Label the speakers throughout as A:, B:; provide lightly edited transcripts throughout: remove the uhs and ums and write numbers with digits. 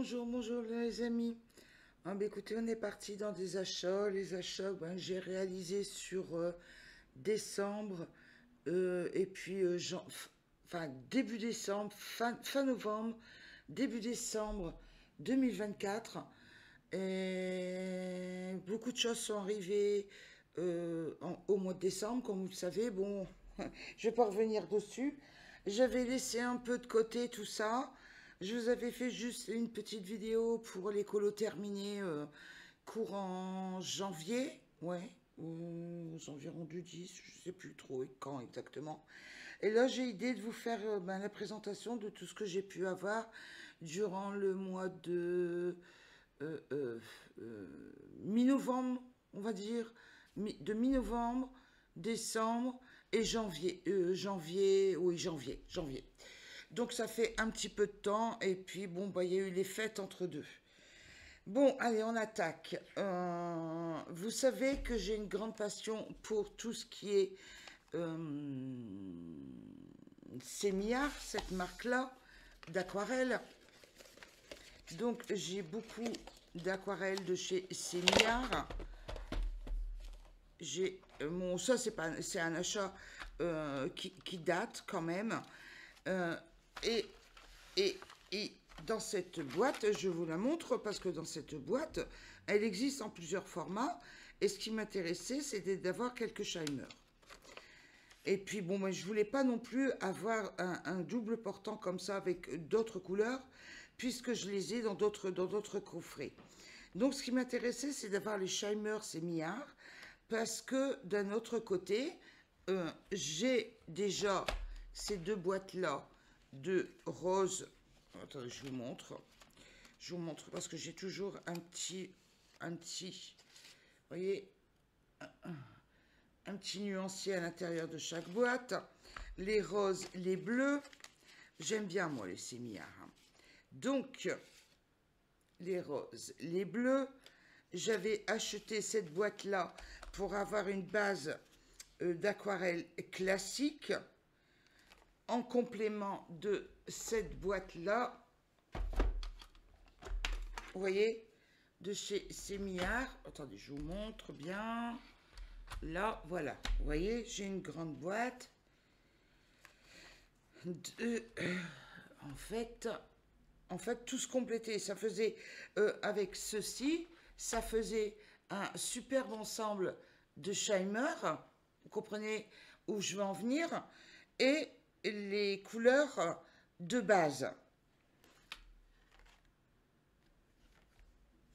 A: Bonjour, bonjour les amis. Écoutez, on est parti dans des achats. Les achats, j'ai réalisé sur décembre et puis début décembre, fin novembre, début décembre 2024. Et beaucoup de choses sont arrivées au mois de décembre, comme vous le savez. Bon, je vais pas revenir dessus. J'avais laissé un peu de côté tout ça. Je vous avais fait juste une petite vidéo pour les colos terminés courant janvier, ouais, aux environs du 10, je sais plus trop quand exactement. Et là, j'ai idée de vous faire la présentation de tout ce que j'ai pu avoir durant le mois de euh, euh, mi-novembre, on va dire, de mi-novembre, décembre et janvier. Janvier. Donc ça fait un petit peu de temps et puis bon, il y a eu les fêtes entre deux. Bon, allez, on attaque. Vous savez que j'ai une grande passion pour tout ce qui est Sémillard, cette marque-là, d'aquarelle. Donc j'ai beaucoup d'aquarelles de chez Sémillard. J'ai ça c'est un achat qui date quand même. Et, et dans cette boîte, je vous la montre parce que dans cette boîte, elle existe en plusieurs formats. Et ce qui m'intéressait, c'était d'avoir quelques shiners. Et puis bon, moi, je voulais pas non plus avoir un double portant comme ça avec d'autres couleurs, puisque je les ai dans d'autres coffrets. Donc ce qui m'intéressait, c'est d'avoir les Shimers et Millard, parce que d'un autre côté, j'ai déjà ces deux boîtes-là de rose. Attendez, je vous montre. Je vous montre parce que j'ai toujours un petit, vous voyez, un petit nuancier à l'intérieur de chaque boîte. Les roses, les bleus. J'aime bien, moi, les sémillards. Donc, les roses, les bleus. J'avais acheté cette boîte-là pour avoir une base d'aquarelle classique. En complément de cette boîte-là, vous voyez, de chez Sémillard. Attendez, je vous montre bien. Là, voilà. Vous voyez, j'ai une grande boîte. En fait, tout se complétait. Ça faisait, avec ceci, ça faisait un superbe ensemble de Shimer. Vous comprenez où je veux en venir. Et les couleurs de base.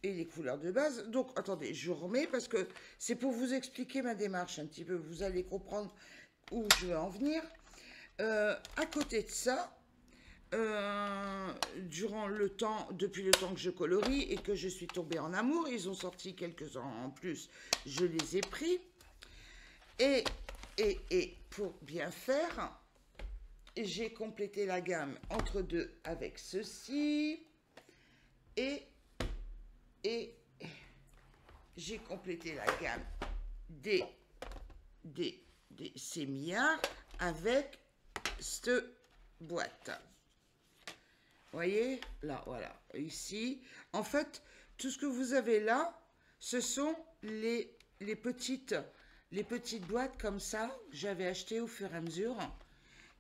A: Et les couleurs de base. Donc, attendez, je remets parce que c'est pour vous expliquer ma démarche un petit peu. Vous allez comprendre où je veux en venir. À côté de ça, durant le temps, depuis le temps que je colorie et que je suis tombée en amour, ils ont sorti quelques-uns en plus, je les ai pris. Et pour bien faire, j'ai complété la gamme entre deux avec ceci et j'ai complété la gamme des sémillards avec cette boîte. Vous voyez, là, voilà, ici. En fait, tout ce que vous avez là, ce sont les petites boîtes comme ça que j'avais achetées au fur et à mesure.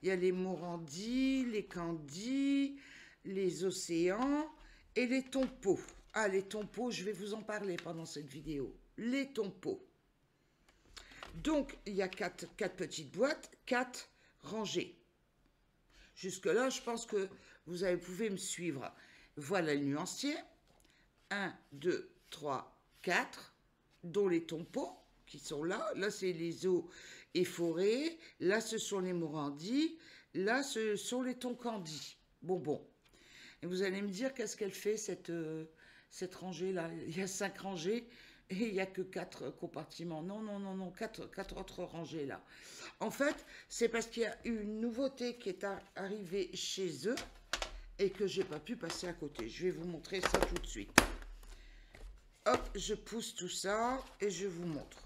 A: Il y a les Morandi, les Candy, les Océans et les Tompo. Ah, les Tompo, je vais vous en parler pendant cette vidéo. Les Tompo. Donc, il y a quatre petites boîtes, 4 rangées. Jusque-là, je pense que vous pouvez me suivre. Voilà le nuancier. 1, 2, 3, 4, dont les Tompo qui sont là. Là, c'est les eaux et forêts. Là, ce sont les Morandi. Là, ce sont les Tonkandi. Bon. Et vous allez me dire qu'est-ce qu'elle fait, cette rangée-là. Il y a 5 rangées et il n'y a que 4 compartiments. Non, 4 autres rangées là. En fait, c'est parce qu'il y a une nouveauté qui est arrivée chez eux et que j'ai pas pu passer à côté. Je vais vous montrer ça tout de suite. Hop, je pousse tout ça et je vous montre.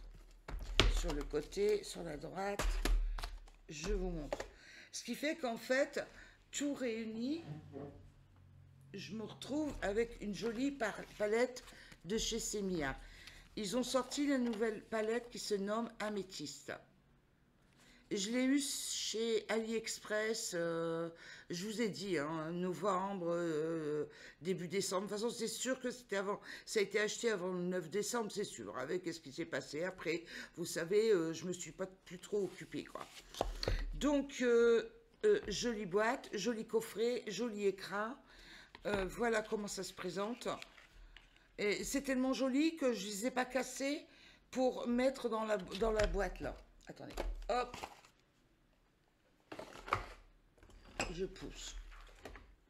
A: Sur le côté, sur la droite, je vous montre. Ce qui fait qu'en fait, tout réuni, je me retrouve avec une jolie palette de chez Semilla. Ils ont sorti la nouvelle palette qui se nomme Améthyste. Je l'ai eu chez AliExpress, je vous ai dit, hein, novembre, début décembre. De toute façon, c'est sûr que c'était avant, ça a été acheté avant le 9 décembre, c'est sûr. Avec ce qui s'est passé après, vous savez, je me suis pas plus trop occupée, quoi. Donc, jolie boîte, joli coffret, joli écran. Voilà comment ça se présente. Et c'est tellement joli que je ne les ai pas cassés pour mettre dans la boîte, là. Attendez, hop. Je pousse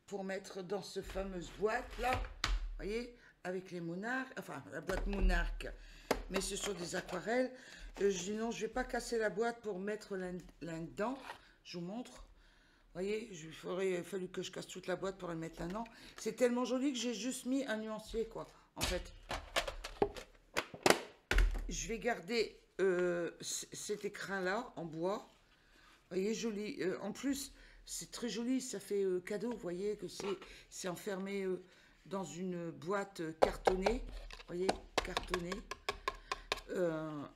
A: pour mettre dans ce fameuse boîte là, vous voyez, avec les monarques, enfin la boîte monarque, mais ce sont des aquarelles. Je dis non, je vais pas casser la boîte pour mettre là-dedans. Je vous montre, vous voyez, il aurait fallu que je casse toute la boîte pour la mettre là-dedans. C'est tellement joli que j'ai juste mis un nuancier, quoi, en fait. Je vais garder cet écrin là en bois, vous voyez, joli, en plus c'est très joli, ça fait cadeau, vous voyez que c'est enfermé dans une boîte cartonnée, vous voyez, cartonnée,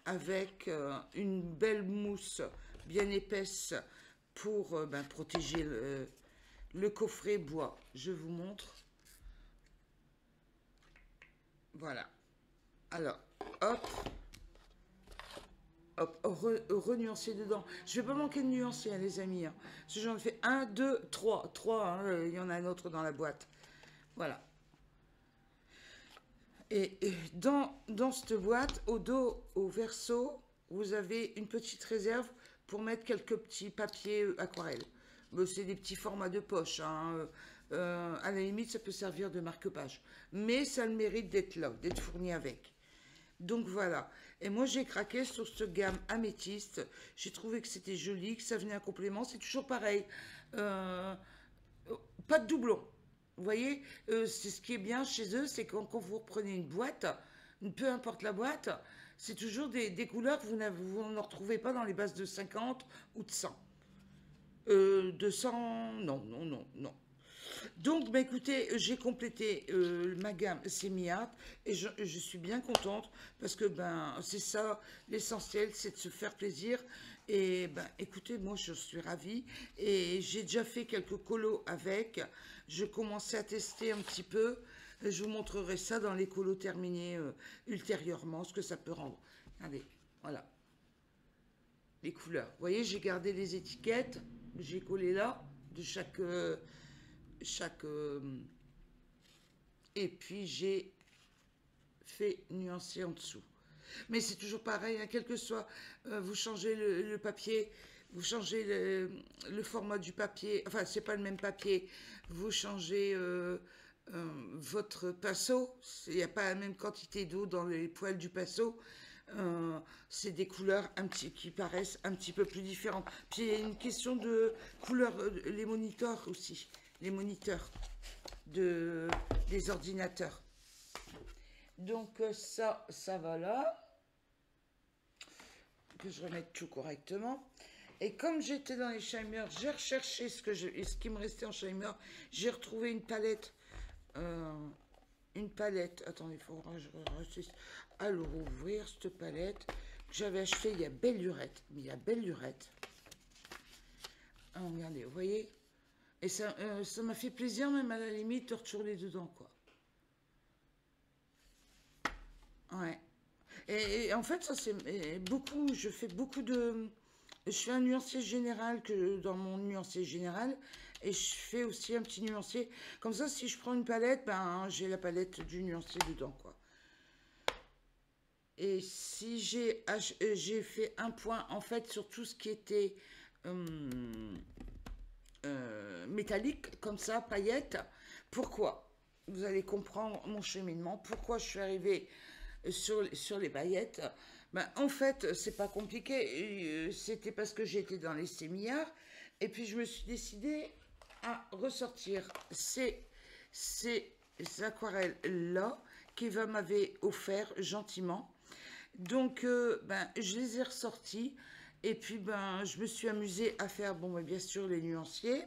A: avec une belle mousse bien épaisse pour protéger le coffret bois. Je vous montre. Voilà. Alors, hop. Hop, renuancer dedans. Je vais pas manquer de nuancer, hein, les amis. Hein. Parce que j'en ai fait 1, 2, 3. 3, hein, il y en a un autre dans la boîte. Voilà. Et dans cette boîte, au dos, au verso, vous avez une petite réserve pour mettre quelques petits papiers aquarelles. C'est des petits formats de poche. Hein. À la limite, ça peut servir de marque-page. Mais ça a le mérite d'être là, d'être fourni avec. Donc voilà, et moi j'ai craqué sur cette gamme améthyste, j'ai trouvé que c'était joli, que ça venait en complément, c'est toujours pareil, pas de doublon, vous voyez, c'est ce qui est bien chez eux, c'est quand vous reprenez une boîte, peu importe la boîte, c'est toujours des couleurs que vous ne retrouvez pas dans les bases de 50 ou de 100. De 100, non, non, non, non. Donc, écoutez, j'ai complété ma gamme Semi-Art et je suis bien contente parce que c'est ça l'essentiel, c'est de se faire plaisir. Et écoutez, moi je suis ravie et j'ai déjà fait quelques colos avec. Je commençais à tester un petit peu. Je vous montrerai ça dans les colos terminés ultérieurement, ce que ça peut rendre. Regardez, voilà. Les couleurs. Vous voyez, j'ai gardé les étiquettes, j'ai collé là de chaque et puis j'ai fait nuancer en dessous. Mais c'est toujours pareil, hein, quel que soit, vous changez le papier, vous changez le format du papier, enfin c'est pas le même papier, vous changez votre pinceau, il n'y a pas la même quantité d'eau dans les poils du pinceau, c'est des couleurs qui paraissent un petit peu plus différentes. Puis il y a une question de couleur, les moniteurs aussi, les moniteurs des ordinateurs. Donc ça va là. Que je remette tout correctement. Et comme j'étais dans les Shimer, j'ai recherché ce qui me restait en Shimer. J'ai retrouvé une palette. Attendez, il faudra que je réussisse à le rouvrir, cette palette que j'avais acheté il y a belle lurette. Mais il y a belle lurette. Regardez, vous voyez. Et ça m'a fait plaisir même à la limite de retourner dedans, quoi. Ouais. Et en fait, ça c'est beaucoup, je fais un nuancier général que dans mon nuancier général, et je fais aussi un petit nuancier. Comme ça, si je prends une palette, j'ai la palette du nuancier dedans, quoi. Et si j'ai fait un point, en fait, sur tout ce qui était métallique, comme ça, paillettes. Pourquoi? Vous allez comprendre mon cheminement. Pourquoi je suis arrivée sur les paillettes? En fait, c'est pas compliqué. C'était parce que j'étais dans les sémillards. Et puis, je me suis décidée à ressortir ces aquarelles-là qu'Eva m'avait offert gentiment. Donc, je les ai ressorties. Et puis, je me suis amusée à faire, bien sûr, les nuanciers.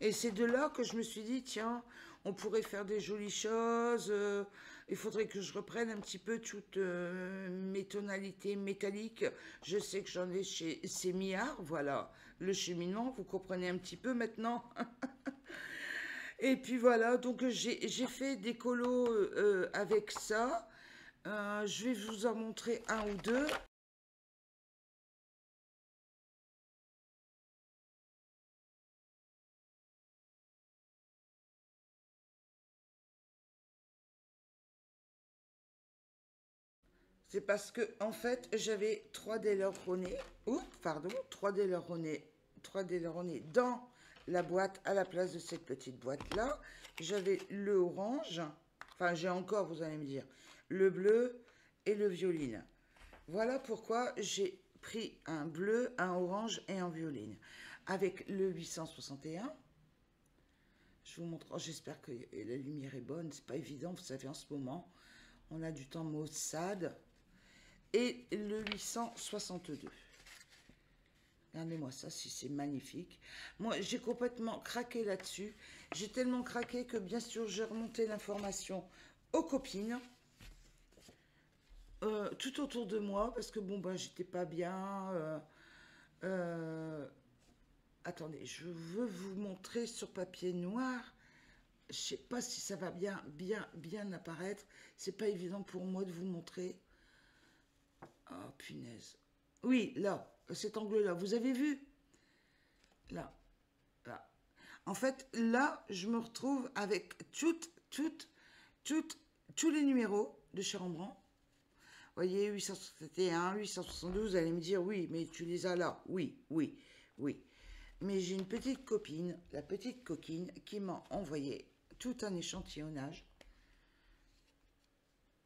A: Et c'est de là que je me suis dit, tiens, On pourrait faire des jolies choses. Il faudrait que je reprenne un petit peu toutes mes tonalités métalliques. Je sais que j'en ai chez Sémillard, voilà, le cheminement, vous comprenez un petit peu maintenant. Et puis voilà, donc j'ai fait des colos avec ça. Je vais vous en montrer un ou deux. C'est parce que, en fait, j'avais 3D pardon, 3D dans la boîte à la place de cette petite boîte-là. J'avais le orange, enfin j'ai encore, vous allez me dire, le bleu et le violine. Voilà pourquoi j'ai pris un bleu, un orange et un violine. Avec le 861, je vous montre, oh, j'espère que la lumière est bonne, c'est pas évident, vous savez, en ce moment, on a du temps maussade. Et le 862. Regardez-moi ça, si c'est magnifique. Moi, j'ai complètement craqué là-dessus. J'ai tellement craqué que, bien sûr, j'ai remonté l'information aux copines. Tout autour de moi, parce que, bon, ben, j'étais pas bien. Attendez, je veux vous montrer sur papier noir. Je sais pas si ça va bien apparaître. C'est pas évident pour moi de vous montrer. Oh, punaise. Oui, là, cet angle-là, vous avez vu? Là, là. En fait, là, je me retrouve avec tous les numéros de chez Rembrandt. Vous voyez, 861, 872, vous allez me dire, oui, mais tu les as là. Oui, oui, oui. Mais j'ai une petite copine, la petite coquine, qui m'a envoyé tout un échantillonnage.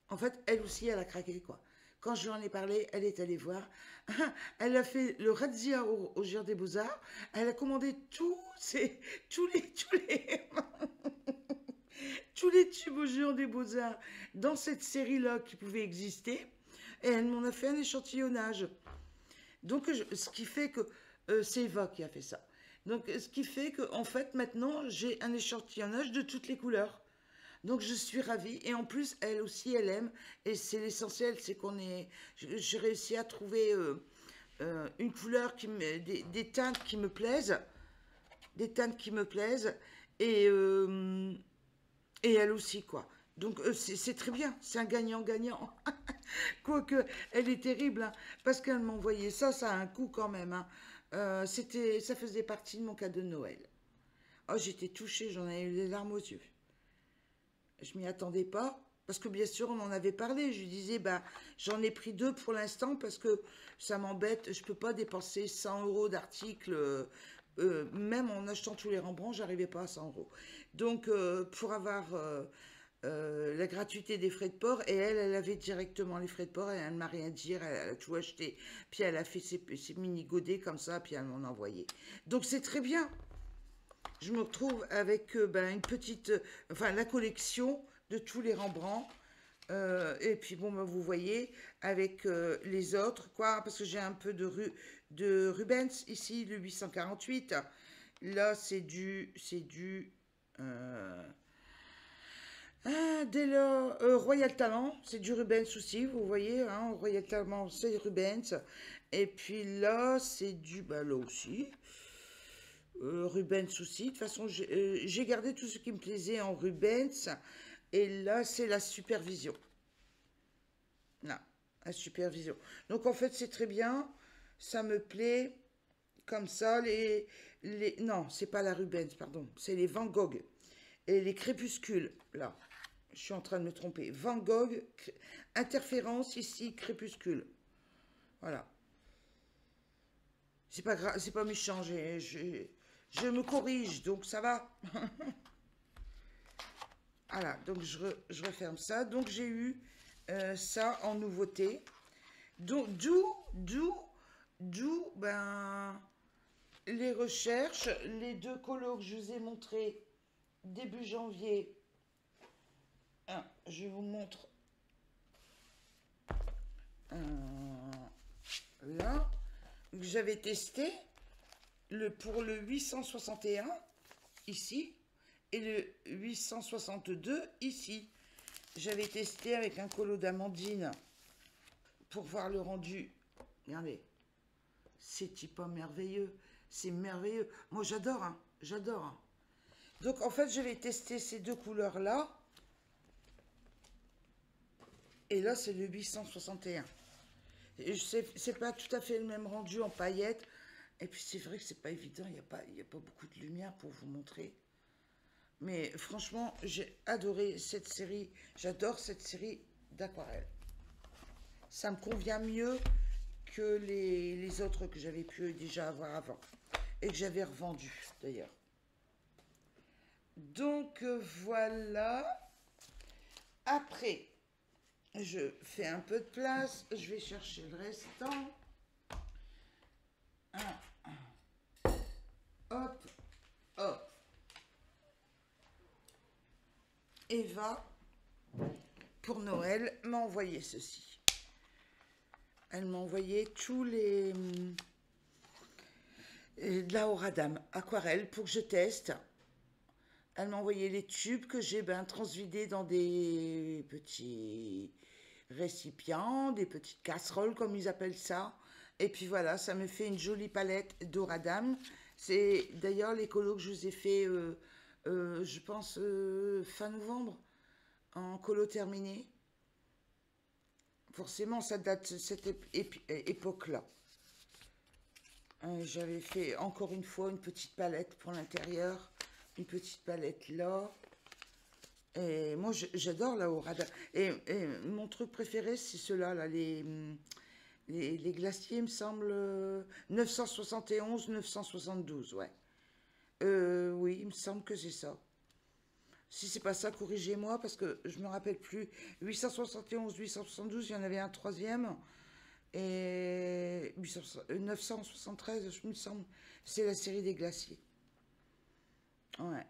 A: En fait, elle aussi, elle a craqué, quoi. Quand je lui en ai parlé, elle est allée voir. Elle a fait le razzia au Géant des Beaux-Arts. Elle a commandé tous tous les tubes au Géant des Beaux-Arts dans cette série-là qui pouvait exister. Et elle m'en a fait un échantillonnage. Donc, ce qui fait que c'est Eva qui a fait ça. Donc, ce qui fait que, en fait, maintenant, j'ai un échantillonnage de toutes les couleurs. Donc je suis ravie. Et en plus, elle aussi, elle aime. Et c'est l'essentiel, c'est qu'on est... J'ai réussi à trouver une couleur, des teintes qui me plaisent. Des teintes qui me plaisent. Et elle aussi, quoi. Donc c'est très bien. C'est un gagnant-gagnant. Quoique, elle est terrible. Hein, parce qu'elle m'a envoyé ça. Ça a un coût quand même. Hein. Ça faisait partie de mon cadeau de Noël. Oh, j'étais touchée. J'en ai eu les larmes aux yeux. Je m'y attendais pas, parce que bien sûr, on en avait parlé. Je lui disais, bah, j'en ai pris 2 pour l'instant, parce que ça m'embête. Je peux pas dépenser 100 € d'articles. Même en achetant tous les Rembrandt, j'arrivais pas à 100 €. Donc, pour avoir la gratuité des frais de port, et elle avait directement les frais de port, et elle ne m'a rien dit, elle a tout acheté. Puis elle a fait ses mini godets comme ça, puis elle m'en a envoyé. Donc, c'est très bien. Je me retrouve avec une petite, enfin la collection de tous les Rembrandt. Et puis bon, ben, vous voyez, avec les autres, quoi, parce que j'ai un peu de Rubens ici, le 848. Là, c'est du dès lors, Royal Talent, c'est du Rubens aussi, vous voyez, hein, Royal Talent, c'est Rubens. Et puis là, c'est du, bah là aussi, Rubens aussi. De toute façon, j'ai gardé tout ce qui me plaisait en Rubens. Et là, c'est la supervision. Là, la supervision. Donc, en fait, c'est très bien. Ça me plaît. Comme ça, non, c'est pas la Rubens, pardon. C'est les Van Gogh. Et les crépuscules, là. Je suis en train de me tromper. Van Gogh, interférence ici, crépuscule. Voilà. C'est pas grave, c'est pas méchant. Je me corrige, donc ça va. Voilà, donc je referme ça. Donc j'ai eu ça en nouveauté. Donc d'où ben les recherches, les 2 colos que je vous ai montrés début janvier. Je vous montre là que j'avais testé pour le 861 ici. et le 862 ici. J'avais testé avec un colo d'Amandine pour voir le rendu. Regardez, c'est pas merveilleux. C'est merveilleux. Moi, j'adore, hein, j'adore. Hein. Donc, en fait, je vais tester ces deux couleurs-là. Et là, c'est le 861. C'est pas tout à fait le même rendu en paillettes. Et puis, c'est vrai que c'est pas évident. Il n'y a pas beaucoup de lumière pour vous montrer. Mais franchement, j'ai adoré cette série. J'adore cette série d'aquarelle. Ça me convient mieux que les autres que j'avais pu déjà avoir avant. Et que j'avais revendu, d'ailleurs. Donc, voilà. Après, je fais un peu de place. Je vais chercher le restant. Hop, hop. Eva, pour Noël, m'a envoyé ceci. Elle m'a envoyé tous les... de la Horadam aquarelle pour que je teste. Elle m'a envoyé les tubes que j'ai transvidés dans des petits récipients, des petites casseroles comme ils appellent ça. Et puis voilà, ça me fait une jolie palette d'Horadam. C'est d'ailleurs les colos que je vous ai fait, je pense, fin novembre, en colo terminé. Forcément, ça date de cette époque-là. J'avais fait encore une fois une petite palette pour l'intérieur. Une petite palette là. Et moi, j'adore la Horadam. Et mon truc préféré, c'est ceux-là, là, les glaciers, il me semble, 971, 972, ouais. Oui, il me semble que c'est ça. Si c'est pas ça, corrigez-moi, parce que je me rappelle plus. 871, 872, il y en avait un troisième. Et 973, je me semble, c'est la série des glaciers. Ouais.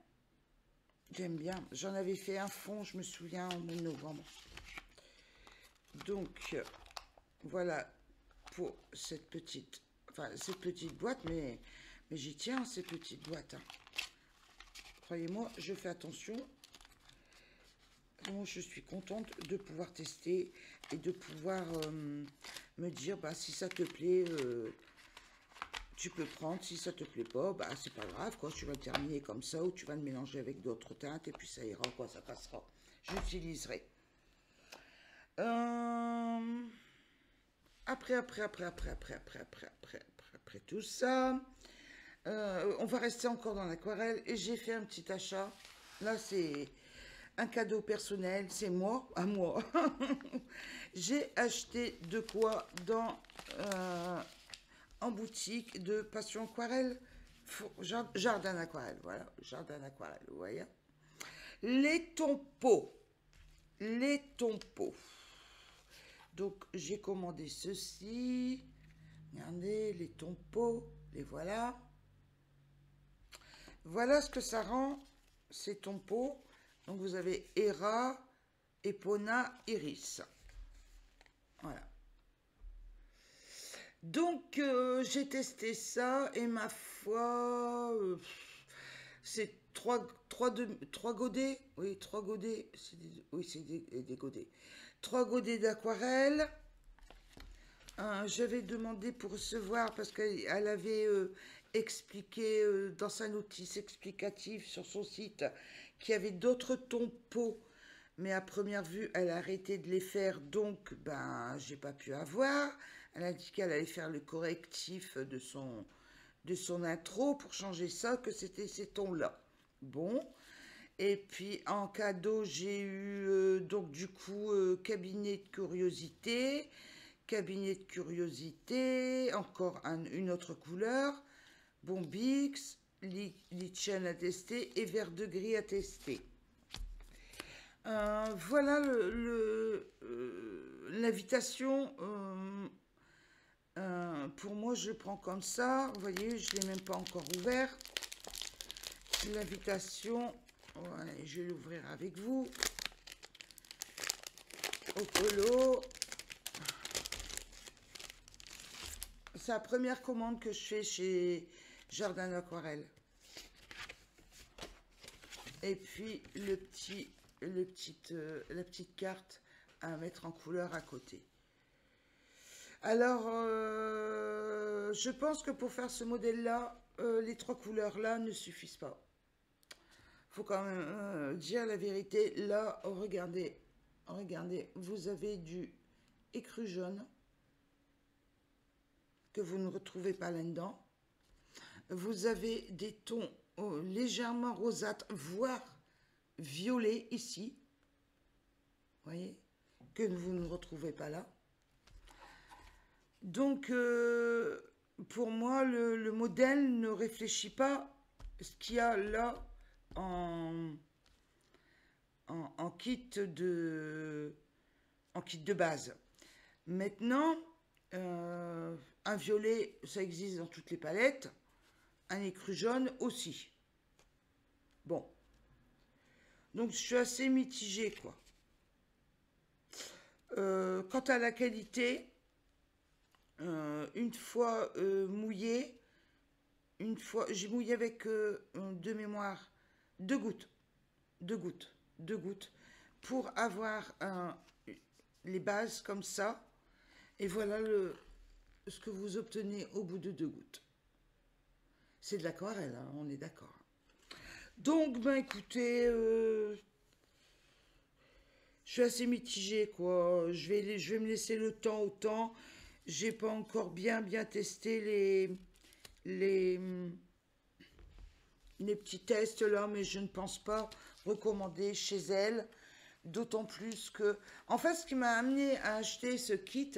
A: J'aime bien. J'en avais fait un fond, je me souviens, en novembre. Donc, voilà pour cette petite boîte, mais j'y tiens, ces petites boîtes. Hein. Croyez-moi, je fais attention. Moi, je suis contente de pouvoir tester et de pouvoir me dire, bah, si ça te plaît, tu peux prendre. Si ça te plaît pas, bah, c'est pas grave, quoi. Tu vas le terminer comme ça ou tu vas le mélanger avec d'autres teintes et puis ça ira, quoi, ça passera. J'utiliserai. Après tout ça, on va rester encore dans l'aquarelle et j'ai fait un petit achat. Là, c'est un cadeau personnel, c'est moi, à moi. J'ai acheté de quoi dans en boutique de Passion Aquarelle, Jardin Aquarelle, voilà, Jardin Aquarelle, vous voyez. Les tompeaux. Donc, j'ai commandé ceci. Regardez, les tompeaux, les voilà. Voilà ce que ça rend, ces tompeaux. Donc, vous avez Hera, Epona, Iris. Voilà. Donc, j'ai testé ça et ma foi, c'est trois godets. Oui, 3 godets. Oui, c'est des godets. 3 godets d'aquarelle. J'avais demandé pour recevoir parce qu'elle avait expliqué dans sa notice explicative sur son site qu'il y avait d'autres tompeaux, mais à première vue, elle a arrêté de les faire, donc ben j'ai pas pu avoir. Elle a dit qu'elle allait faire le correctif de son intro pour changer ça, que c'était ces tons-là. Bon. Et puis en cadeau, j'ai eu donc du coup cabinet de curiosité. Cabinet de curiosité, encore une autre couleur, Bombix, Litchen à tester et vert de gris à tester. Voilà l'invitation. Pour moi, je le prends comme ça. Vous voyez, je ne l'ai même pas encore ouvert. L'invitation, ouais, je vais l'ouvrir avec vous. Au colo. C'est la première commande que je fais chez Jardin d'Aquarelle. Et puis la petite carte à mettre en couleur à côté. Alors, je pense que pour faire ce modèle-là, les 3 couleurs-là ne suffisent pas. Faut quand même dire la vérité. Là, regardez, regardez, vous avez du écru jaune que vous ne retrouvez pas là-dedans. Vous avez des tons légèrement rosâtres, voire violets ici. Voyez, que vous ne retrouvez pas là. Donc, pour moi, le modèle ne réfléchit pas ce qu'il y a là en kit de base. Maintenant, un violet, ça existe dans toutes les palettes. Un écru jaune aussi. Bon. Donc, je suis assez mitigée, quoi. Quant à la qualité, une fois mouillé, j'ai mouillé avec de mémoire 2 gouttes, 2 gouttes, 2 gouttes, pour avoir les bases comme ça. Et voilà ce que vous obtenez au bout de 2 gouttes. C'est de l'aquarelle, hein, on est d'accord. Donc, ben écoutez, je suis assez mitigée, quoi. Je vais me laisser le temps au temps. J'ai pas encore bien testé les petits tests là, mais je ne pense pas recommander chez elle. D'autant plus que... En fait, ce qui m'a amené à acheter ce kit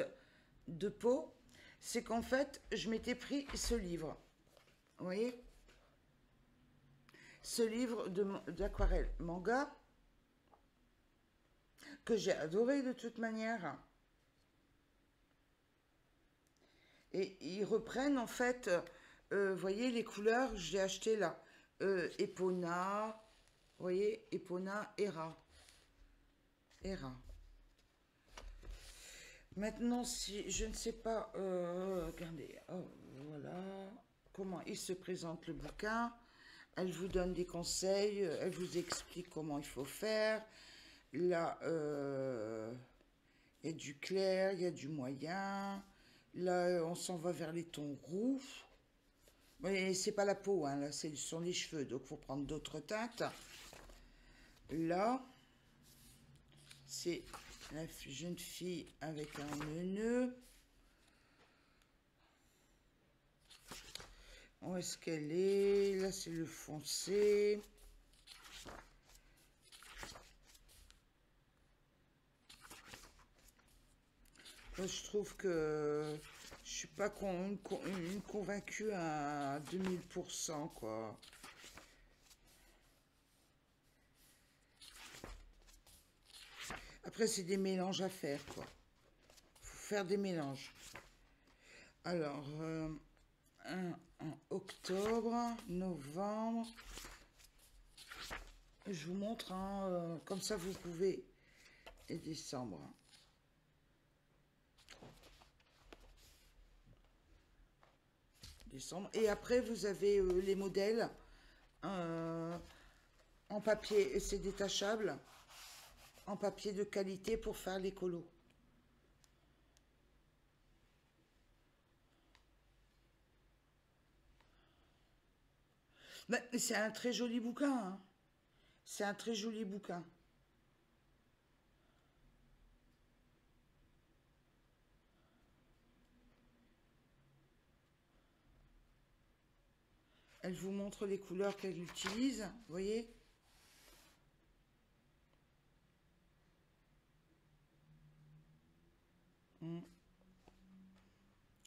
A: de peau, c'est qu'en fait, je m'étais pris ce livre. Vous voyez? Ce livre d'aquarelle manga, que j'ai adoré de toute manière. Et ils reprennent en fait, vous voyez les couleurs, j'ai acheté là. Epona, vous voyez, Epona, Hera. Hera. Maintenant, si je ne sais pas, regardez, oh, voilà, comment il se présente le bouquin. Elle vous donne des conseils, elle vous explique comment il faut faire. Là, il y a du clair, il y a du moyen. Là, on s'en va vers les tons roux. Mais c'est pas la peau, hein, là, ce sont les cheveux, donc il faut prendre d'autres teintes. Là, c'est la jeune fille avec un nœud. Où est-ce qu'elle est? Là, c'est le foncé. Là, je trouve que je suis pas convaincue à 2000%, quoi. Après, c'est des mélanges à faire, quoi. Faut faire des mélanges. Alors, en octobre, novembre. Je vous montre, hein, comme ça vous pouvez. Et décembre. Décembre. Et après, vous avez les modèles en papier, et c'est détachable, en papier de qualité pour faire les colos. Mais c'est un très joli bouquin, hein. C'est un très joli bouquin. Elle vous montre les couleurs qu'elle utilise, vous voyez?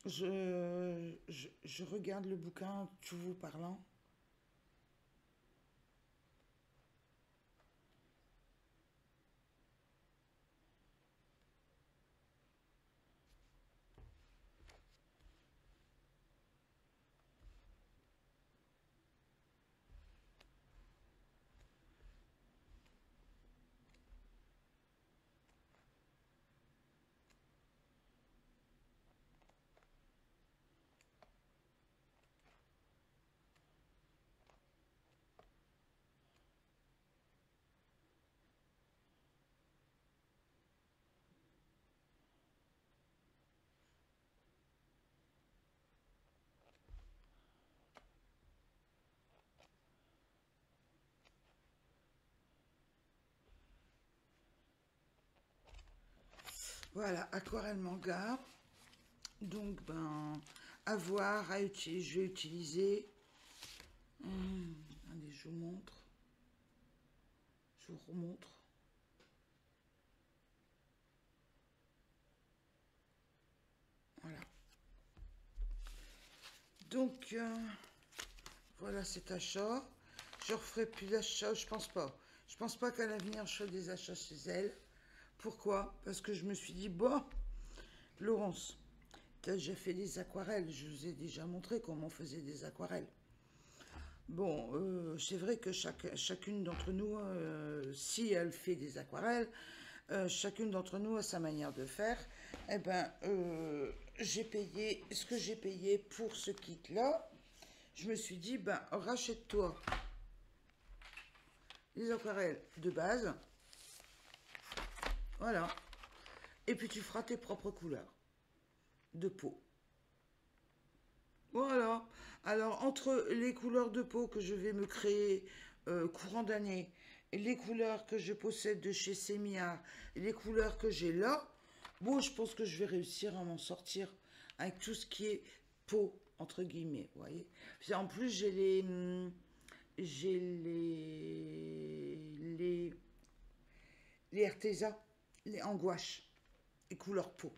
A: Je regarde le bouquin tout vous parlant. Voilà, aquarelle manga. Donc, ben, à voir, à utiliser. Je vais utiliser. Allez, je vous montre. Je vous remontre. Voilà. Donc, voilà cet achat. Je ne referai plus d'achat, je pense pas. Je pense pas qu'à l'avenir, je ferai des achats chez elle. Pourquoi? Parce que je me suis dit, bon, Laurence, tu as déjà fait des aquarelles. Je vous ai déjà montré comment on faisait des aquarelles. Bon, c'est vrai que chacune d'entre nous, si elle fait des aquarelles, chacune d'entre nous a sa manière de faire. Eh ben, j'ai payé ce que j'ai payé pour ce kit-là. Je me suis dit, ben, rachète-toi les aquarelles de base. Voilà. Et puis tu feras tes propres couleurs de peau. Voilà. Alors, entre les couleurs de peau que je vais me créer courant d'année, et les couleurs que je possède de chez Semia, et les couleurs que j'ai là, bon, je pense que je vais réussir à m'en sortir avec tout ce qui est peau, entre guillemets, vous voyez. Puis en plus, j'ai les Arteza, les en gouache, et couleur peau.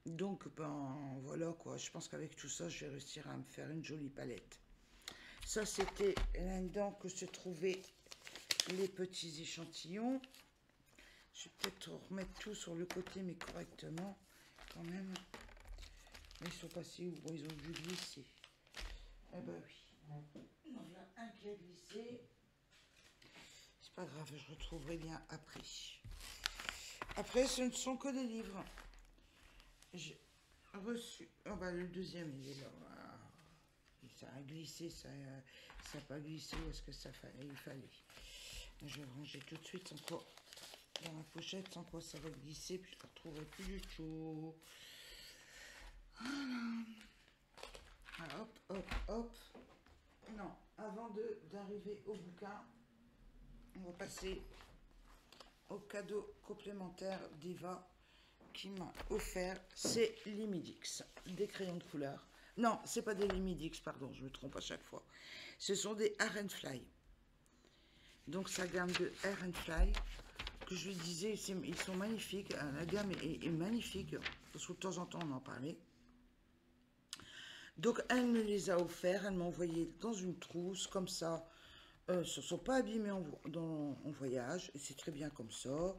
A: Donc, ben voilà quoi, je pense qu'avec tout ça, je vais réussir à me faire une jolie palette. Ça, c'était là-dedans que se trouvaient les petits échantillons. Je vais peut-être remettre tout sur le côté, mais correctement quand même. Mais ils sont passés où? Bon, ils ont dû glisser. Eh ben oui. Il y en a un qui a glissé. C'est pas grave, je retrouverai bien après. Après, ce ne sont que des livres. J'ai reçu... Oh bah le deuxième, il est là. Ça a glissé, ça n'a pas glissé où est-ce que il fallait. Je vais ranger tout de suite sans quoi, dans la pochette, sans quoi ça va glisser, puis je ne le retrouverai plus du tout. Voilà. Alors, hop, hop, hop. Non, avant d'arriver au bouquin, on va passer au cadeau complémentaire d'Eva qui m'a offert, c'est Limidix, des crayons de couleur. Non, c'est pas des Limidix, pardon, je me trompe à chaque fois. Ce sont des Fly. Donc sa gamme de Fly, que je lui disais, ils sont magnifiques. La gamme est magnifique, parce que de temps en temps on en parlait. Donc elle me les a offerts, elle m'a envoyé dans une trousse, comme ça. Ne sont pas abîmés en voyage, et c'est très bien comme ça.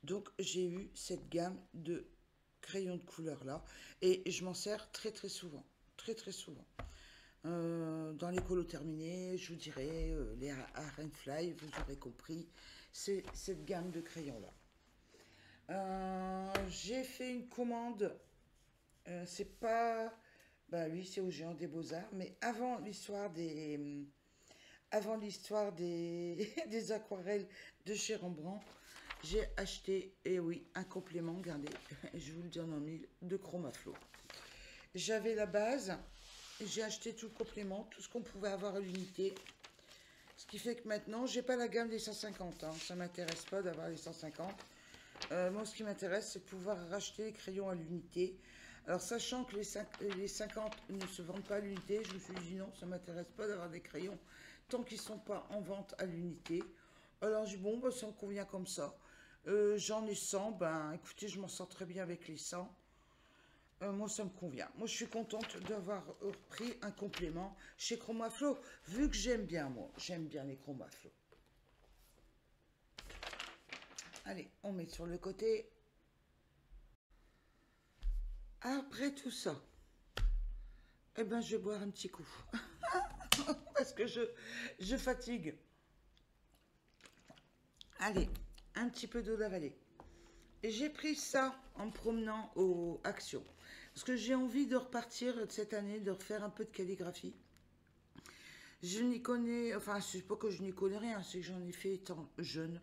A: Donc j'ai eu cette gamme de crayons de couleur là, et je m'en sers très très souvent. Très souvent. Dans les colos terminés, je vous dirai, les Fly, vous aurez compris, c'est cette gamme de crayons là. J'ai fait une commande, c'est pas, bah oui, c'est au Géant des Beaux-Arts, mais avant l'histoire des des aquarelles de chez Rembrandt, j'ai acheté, et oui, un complément, regardez, je vous le dis en mille, de Chromaflo. J'avais la base, j'ai acheté tout le complément, tout ce qu'on pouvait avoir à l'unité. Ce qui fait que maintenant, j'ai pas la gamme des 150. Hein. Ça m'intéresse pas d'avoir les 150. Moi, ce qui m'intéresse, c'est de pouvoir racheter les crayons à l'unité. Alors, sachant que les 50 ne se vendent pas à l'unité, je me suis dit non, ça m'intéresse pas d'avoir des crayons tant qu'ils sont pas en vente à l'unité. Alors, j'ai dit bon, bah, ça me convient comme ça. J'en ai 100, ben écoutez, je m'en sors très bien avec les 100. Moi, ça me convient. Moi, je suis contente d'avoir pris un complément chez Chromaflo, vu que j'aime bien, moi. J'aime bien les Chromaflo. Allez, on met sur le côté. Après tout ça, eh ben, je vais boire un petit coup. Parce que je fatigue. Allez, un petit peu d'eau d'avalée. Et j'ai pris ça en me promenant aux Actions. Parce que j'ai envie de repartir cette année, de refaire un peu de calligraphie. Je n'y connais, enfin, c'est pas que je n'y connais rien, c'est que j'en ai fait étant jeune.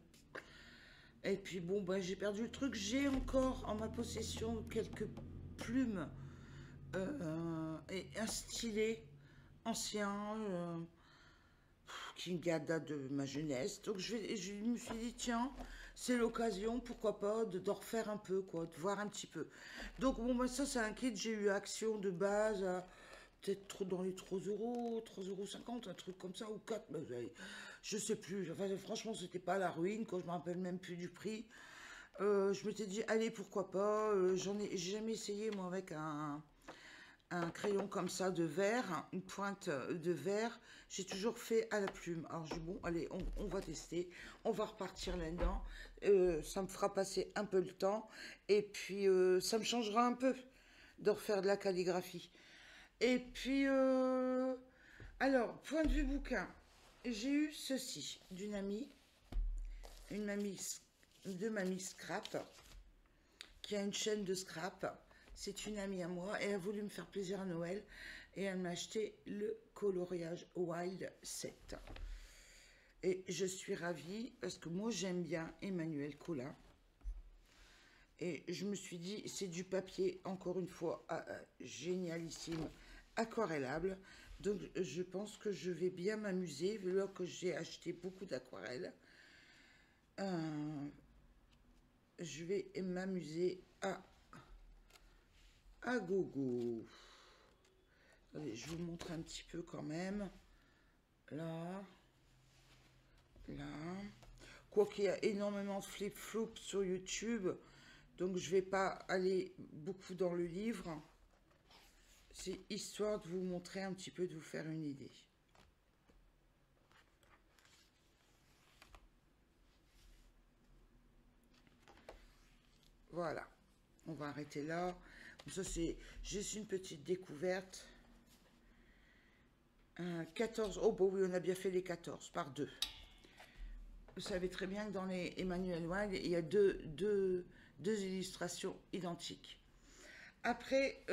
A: Et puis bon, ben, j'ai perdu le truc. J'ai encore en ma possession quelques plumes et un stylet ancien qui date de ma jeunesse. Donc je me suis dit, tiens, c'est l'occasion, pourquoi pas, d'en refaire un peu, quoi, de voir un petit peu. Donc, bon, bah, ça, c'est un kit, j'ai eu Action de base à peut-être dans les 3 euros, 3,50 €, un truc comme ça, ou 4, mais je sais plus. Enfin, franchement, c'était pas la ruine, quand je me rappelle même plus du prix. Je m'étais dit, allez, pourquoi pas. J'ai jamais essayé, moi, avec un crayon comme ça de verre, une pointe de verre. J'ai toujours fait à la plume. Alors, je dis, bon, allez, on va tester. On va repartir là-dedans. Ça me fera passer un peu le temps. Et puis, ça me changera un peu de refaire de la calligraphie. Et puis, alors, point de vue bouquin. J'ai eu ceci d'une amie, une mamie de mamie Scrap, qui a une chaîne de scrap. C'est une amie à moi et elle a voulu me faire plaisir à Noël et elle m'a acheté le coloriage Wild 7. Et je suis ravie parce que moi j'aime bien Emmanuel Colin. Et je me suis dit, c'est du papier, encore une fois, génialissime, aquarellable. Donc je pense que je vais bien m'amuser, vu là que j'ai acheté beaucoup d'aquarelles. Je vais m'amuser à gogo. Allez, je vous montre un petit peu quand même. Là. Là. Quoiqu'il y a énormément de flip-flops sur YouTube. Donc je vais pas aller beaucoup dans le livre. C'est histoire de vous montrer un petit peu, de vous faire une idée. Voilà. On va arrêter là. Ça c'est juste une petite découverte. 14. Oh, bon, oui, on a bien fait les 14 par 2. Vous savez très bien que dans les Emmanuel Wild, il y a deux illustrations identiques. Après,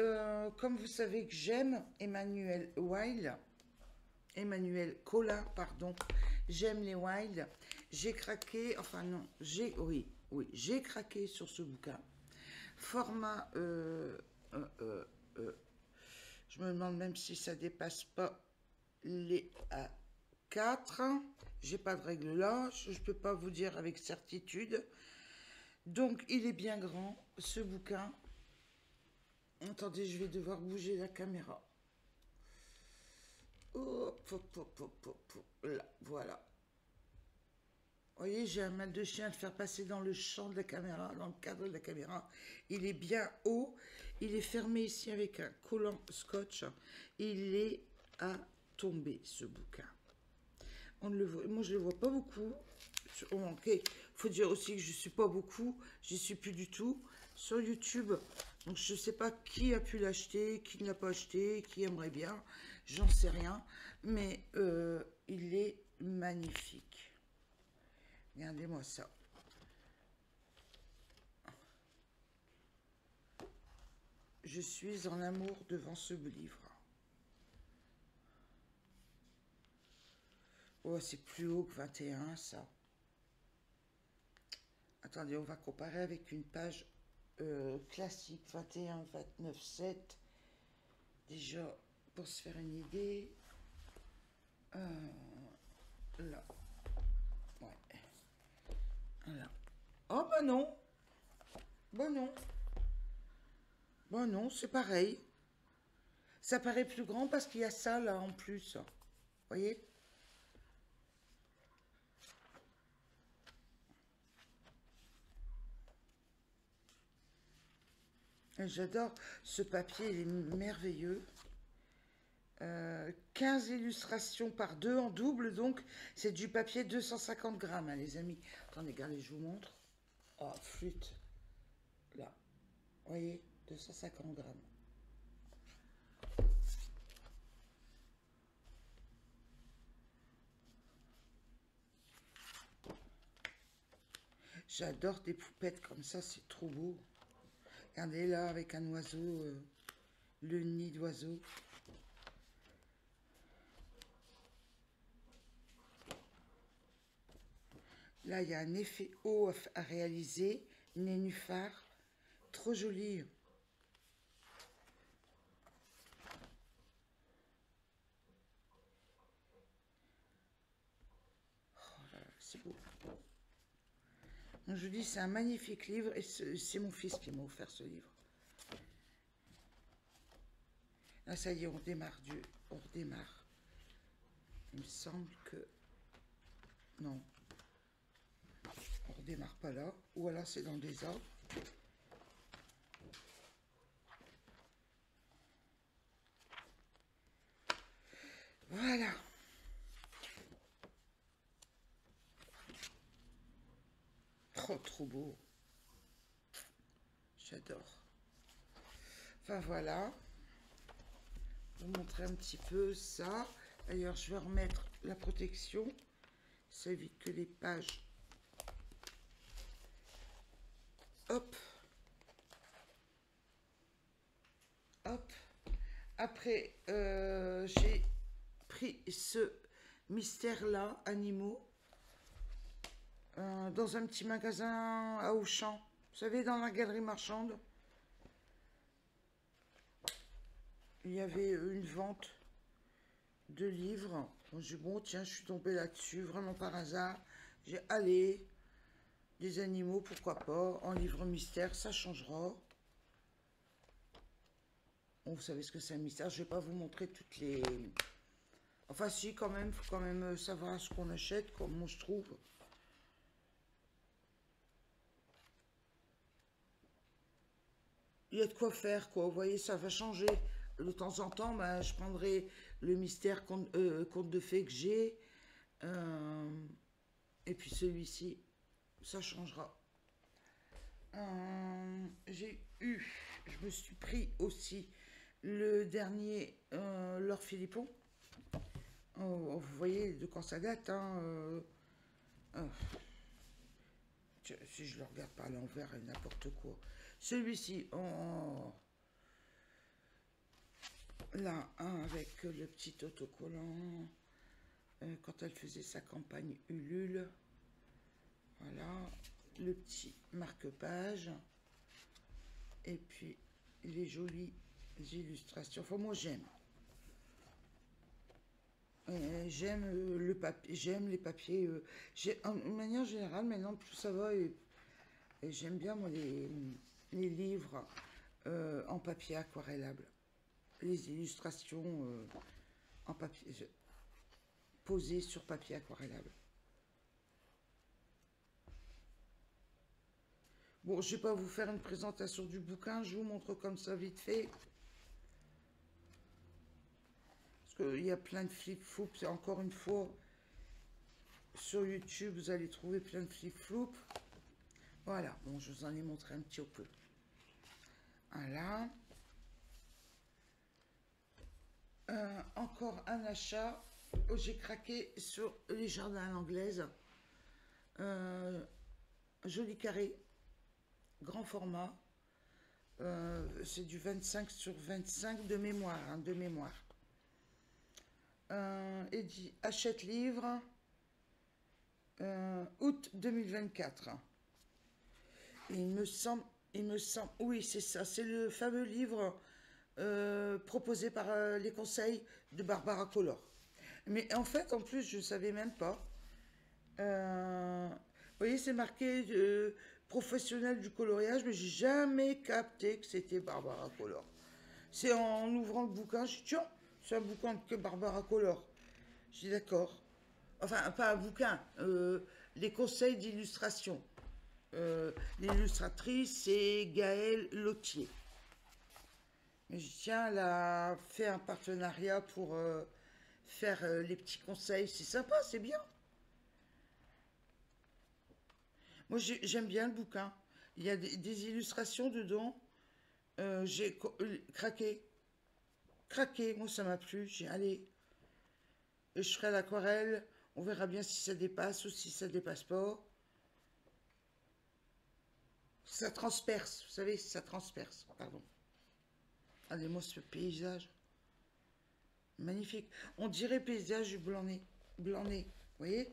A: comme vous savez que j'aime Emmanuel Wild, Emmanuel Colin, pardon, j'aime les Wild, j'ai craqué, enfin non, oui, j'ai craqué sur ce bouquin. Format, je me demande même si ça dépasse pas les A4. J'ai pas de règle là, je peux pas vous dire avec certitude. Donc il est bien grand ce bouquin. Attendez, je vais devoir bouger la caméra. Hop, hop, hop, hop, hop, là, voilà. Vous voyez, j'ai un mal de chien à le faire passer dans le champ de la caméra, dans le cadre de la caméra. Il est bien haut. Il est fermé ici avec un collant scotch. Il est à tomber, ce bouquin. On le voit, moi, je ne le vois pas beaucoup. Il faut dire aussi que je ne suis pas beaucoup. J'y suis plus du tout. Sur YouTube, donc je ne sais pas qui a pu l'acheter, qui ne l'a pas acheté, qui aimerait bien. J'en sais rien. Mais il est magnifique. Regardez-moi ça. Je suis en amour devant ce livre. Oh, c'est plus haut que 21, ça. Attendez, on va comparer avec une page classique, 21, 29, 7. Déjà, pour se faire une idée. Là. Ouais. Là. Oh, bah non. Bah non. Bah non, c'est pareil. Ça paraît plus grand parce qu'il y a ça, là, en plus. Vous voyez? J'adore ce papier, il est merveilleux. 15 illustrations par 2 en double, donc c'est du papier 250 grammes, hein, les amis. Attendez, regardez, je vous montre. Oh, flûte. Là. Vous voyez, 250 grammes. J'adore des poupettes comme ça, c'est trop beau. Regardez là, avec un oiseau, le nid d'oiseau. Là, il y a un effet haut à réaliser, nénuphar, trop joli. Oh, c'est beau. Donc, je dis, c'est un magnifique livre et c'est mon fils qui m'a offert ce livre. Là, ça y est, on redémarre. On redémarre. Il me semble que... Non. On redémarre pas là. Ou alors c'est dans le désordre. Voilà. Trop beau. J'adore. Enfin voilà. Je vais vous montrer un petit peu ça. D'ailleurs, je vais remettre la protection. Ça évite que les pages... Hop. Hop. Après, j'ai pris ce mystère-là, animaux, dans un petit magasin à Auchan. Vous savez, dans la galerie marchande, il y avait une vente de livres. J'ai dit, bon, tiens, je suis tombée là-dessus, vraiment par hasard. J'ai allé, des animaux, pourquoi pas, en livre mystère, ça changera. Bon, vous savez ce que c'est un mystère, je vais pas vous montrer toutes les... Enfin, si, quand même, faut quand même savoir ce qu'on achète, comme moi je trouve. Il y a de quoi faire, quoi. Vous voyez, ça va changer. De temps en temps, ben, je prendrai le mystère conte de fées que j'ai. Et puis celui-ci, ça changera. J'ai eu, je me suis pris aussi le dernier Laure Philippon. Vous voyez de quand ça date, hein, si je le regarde pas à l'envers et n'importe quoi. Celui-ci, là, avec le petit autocollant, quand elle faisait sa campagne Ulule. Voilà, le petit marque-page. Et puis, les jolies illustrations. Enfin, moi, j'aime. J'aime le papier, j'aime les papiers. En manière générale, maintenant, plus ça va, et j'aime bien, moi, les livres en papier aquarellable. Les illustrations en papier, posées sur papier aquarellable. Bon, je ne vais pas vous faire une présentation du bouquin, je vous montre comme ça vite fait. Parce qu'il y a plein de flip-flops, et encore une fois, sur YouTube, vous allez trouver plein de flip-flops. Voilà, bon, je vous en ai montré un petit peu. Voilà. Encore un achat. J'ai craqué sur les jardins à l'anglaise. Joli carré. Grand format. C'est du 25 sur 25 de mémoire. Hein, de mémoire. Et dit achète livre. Août 2024. Et il me semble, oui, c'est ça. C'est le fameux livre proposé par les conseils de Barbara Collor. Mais en fait, en plus, je ne savais même pas. Vous voyez, c'est marqué professionnel du coloriage, mais j'ai jamais capté que c'était Barbara Collor. C'est en ouvrant le bouquin, je dis tiens, c'est un bouquin que Barbara Collor. Je dis d'accord. Enfin, pas un bouquin, les conseils d'illustration. L'illustratrice, c'est Gaëlle Lotier. Mais je tiens, elle a fait un partenariat pour faire les petits conseils. C'est sympa, c'est bien. Moi, j'aime bien le bouquin. Il y a des illustrations dedans. J'ai craqué. Craqué, moi, ça m'a plu. J'ai allé. Et je ferai l'aquarelle. On verra bien si ça dépasse ou si ça dépasse pas. Ça transperce, vous savez, ça transperce. Pardon. Regardez-moi ce paysage. Magnifique. On dirait paysage du Blanc-Nez. Blanc-Nez, vous voyez?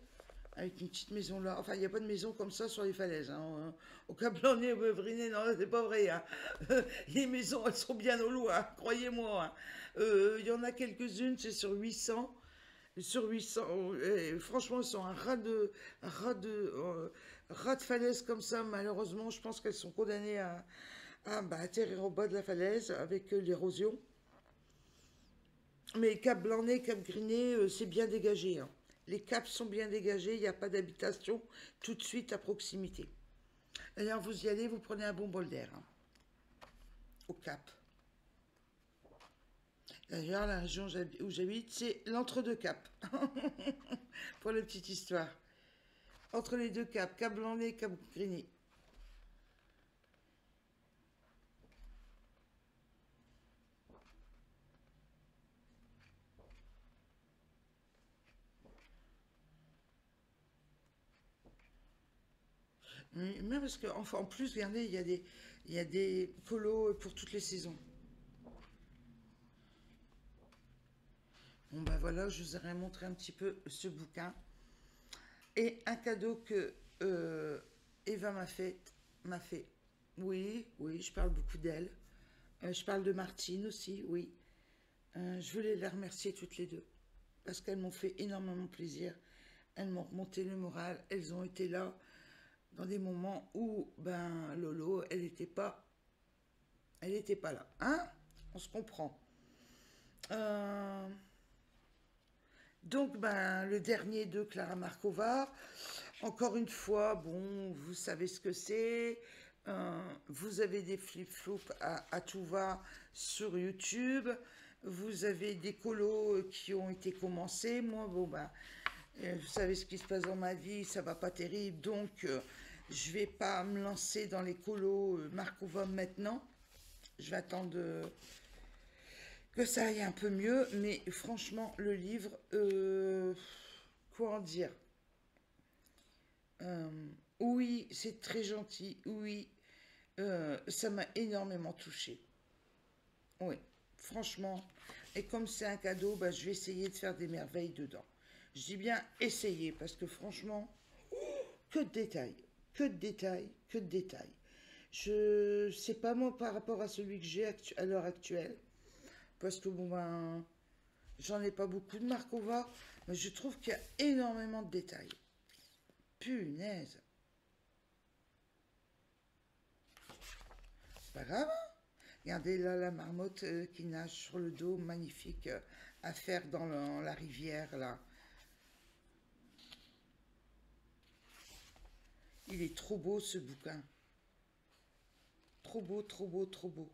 A: Avec une petite maison là. Enfin, il n'y a pas de maison comme ça sur les falaises. Hein. Au Cap Blanc-Nez, Briné, non, c'est pas vrai. Hein. Les maisons, elles sont bien au loin, croyez-moi. Hein. Il y en a quelques-unes, c'est sur 800. sur 800. Et franchement, elles sont un ras de falaise comme ça. Malheureusement, je pense qu'elles sont condamnées à atterrir au bas de la falaise avec l'érosion. Mais Cap Blanc-Nez, Cap Griné, c'est bien dégagé, hein. Les caps sont bien dégagés, il n'y a pas d'habitation tout de suite à proximité. D'ailleurs, vous y allez, vous prenez un bon bol d'air, hein, au Cap. D'ailleurs, la région où j'habite, c'est l'entre-deux-caps. Pour la petite histoire. Entre les deux caps, Cap Blanc-Nez, Cap Griné. Même parce qu'en plus, regardez, il y a des colos pour toutes les saisons. Bon, ben voilà, je vous aurais montré un petit peu ce bouquin. Et un cadeau que Eva m'a fait. Oui, oui, je parle beaucoup d'elle. Je parle de Martine aussi, oui. Je voulais les remercier toutes les deux. Parce qu'elles m'ont fait énormément plaisir. Elles m'ont remonté le moral. Elles ont été là dans des moments où, ben, Lolo, elle était pas là. Hein? On se comprend. Euh, donc, ben, le dernier de Clara Markova. Encore une fois, bon, vous savez ce que c'est. Vous avez des flip-flops à tout va sur YouTube. Vous avez des colos qui ont été commencés. Moi, bon, ben, vous savez ce qui se passe dans ma vie, ça va pas terrible. Donc, je vais pas me lancer dans les colos Markova maintenant. Je vais attendre que ça aille un peu mieux. Mais franchement, le livre, quoi en dire? Euh, oui, c'est très gentil. Oui, ça m'a énormément touchée. Oui, franchement. Et comme c'est un cadeau, bah, je vais essayer de faire des merveilles dedans. Je dis bien essayer, parce que franchement, que de détails, que de détails, que de détails. Je sais pas moi par rapport à celui que j'ai à l'heure actuelle, parce que bon ben, j'en ai pas beaucoup de Markova, mais je trouve qu'il y a énormément de détails. Punaise. C'est pas grave, hein. Regardez là la marmotte qui nage sur le dos, magnifique, à faire dans la rivière là. Il est trop beau ce bouquin. Trop beau, trop beau, trop beau.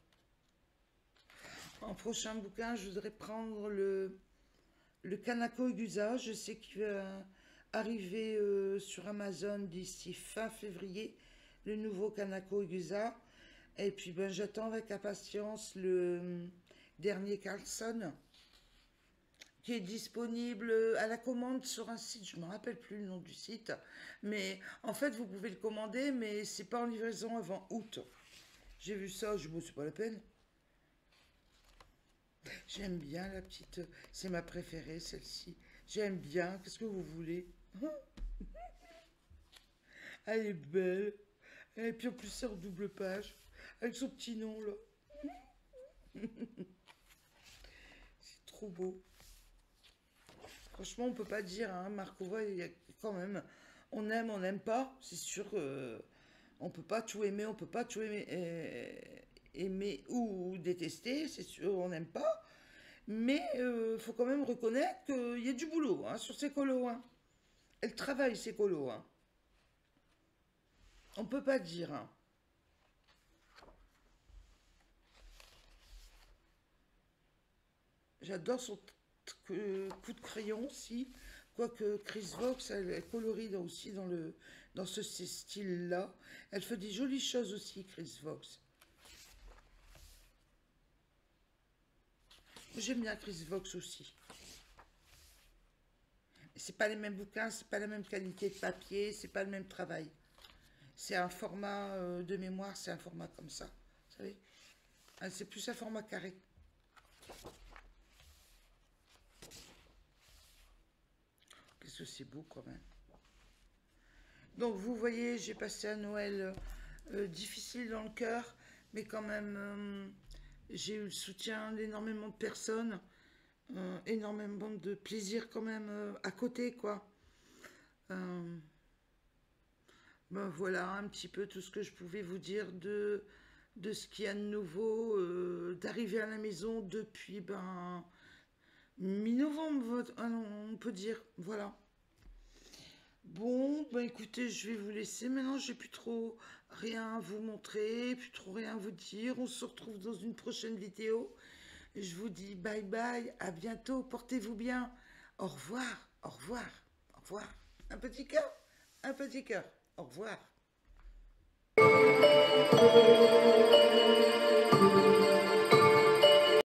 A: En prochain bouquin, je voudrais prendre le Kanako Egusa. Je sais qu'il va arriver sur Amazon d'ici fin février, le nouveau Kanako Egusa. Et puis ben, j'attends avec impatience le dernier Carlson, qui est disponible à la commande sur un site, je ne me rappelle plus le nom du site, mais en fait vous pouvez le commander, mais c'est pas en livraison avant août. J'ai vu ça, je me dis, bon, c'est pas la peine. J'aime bien la petite, c'est ma préférée celle-ci. J'aime bien, qu'est-ce que vous voulez? Elle est belle, et puis en plus c'est en double page, avec son petit nom là. C'est trop beau. Franchement, on peut pas dire, hein, Markova, il y a quand même, on n'aime pas, c'est sûr, on peut pas tout aimer, on peut pas tout aimer, aimer ou détester, c'est sûr, on n'aime pas, mais faut quand même reconnaître qu'il y a du boulot hein, sur ces colos, hein. Elle travaille ces colos, hein. On peut pas dire, hein. J'adore son coup de crayon aussi. Quoique Chris Vox, elle colorie aussi dans ce style-là. Elle fait des jolies choses aussi, Chris Vox. J'aime bien Chris Vox aussi. C'est pas les mêmes bouquins, c'est pas la même qualité de papier, c'est pas le même travail. C'est un format de mémoire, c'est un format comme ça. Vous savez? C'est plus un format carré. Qu'est-ce que c'est beau quand même. Donc vous voyez, j'ai passé un Noël difficile dans le cœur, mais quand même j'ai eu le soutien d'énormément de personnes. énormément de plaisir quand même à côté, quoi. Ben voilà un petit peu tout ce que je pouvais vous dire de ce qu'il y a de nouveau, d'arriver à la maison depuis ben, mi-novembre, on peut dire. Voilà. Bon, ben écoutez, je vais vous laisser. Maintenant, j'ai plus trop rien à vous montrer, plus trop rien à vous dire. On se retrouve dans une prochaine vidéo. Je vous dis bye bye, à bientôt, portez-vous bien. Au revoir, au revoir, au revoir. Un petit cœur, un petit cœur. Au revoir.